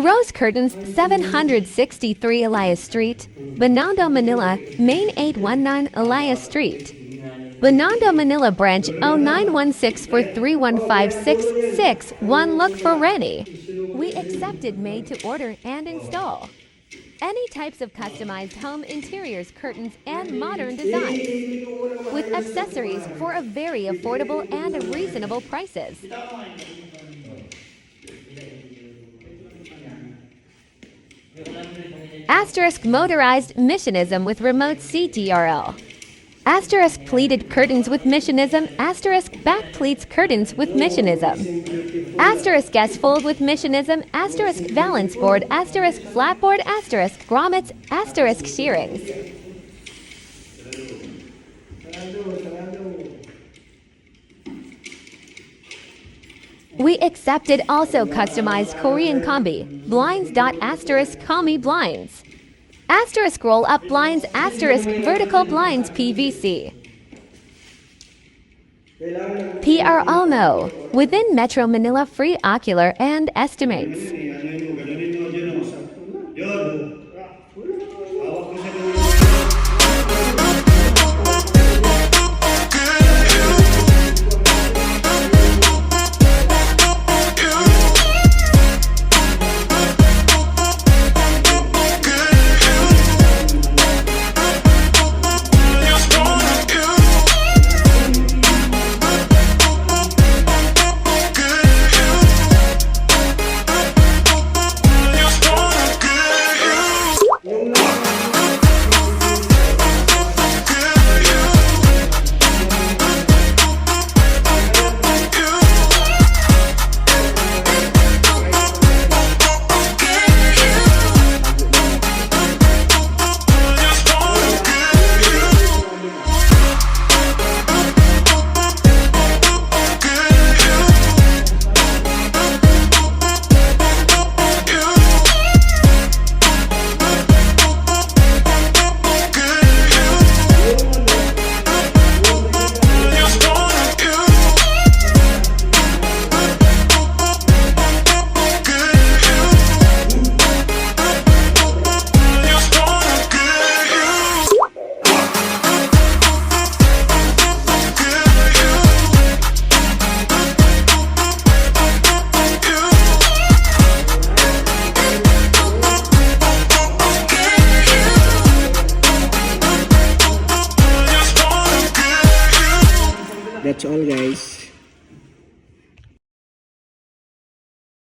Rose Curtains, 763 Ylaya Street, Binondo, Manila, Main 819 Ylaya Street. Binondo, Manila Branch 091643156661. Look for Rannie. We accepted made to order and install any types of customized home interiors, curtains, and modern designs, with accessories for a very affordable and reasonable prices. Asterisk motorized missionism with remote CTRL. Asterisk pleated curtains with missionism. Asterisk back pleats curtains with missionism. Asterisk S-fold with missionism. Asterisk valance board. Asterisk flatboard. Asterisk grommets. Asterisk shearings. We accepted also customized Korean combi blinds. Asterisk Kami blinds. Asterisk roll up blinds. Asterisk vertical blinds PVC. PR all know within Metro Manila free ocular and estimates.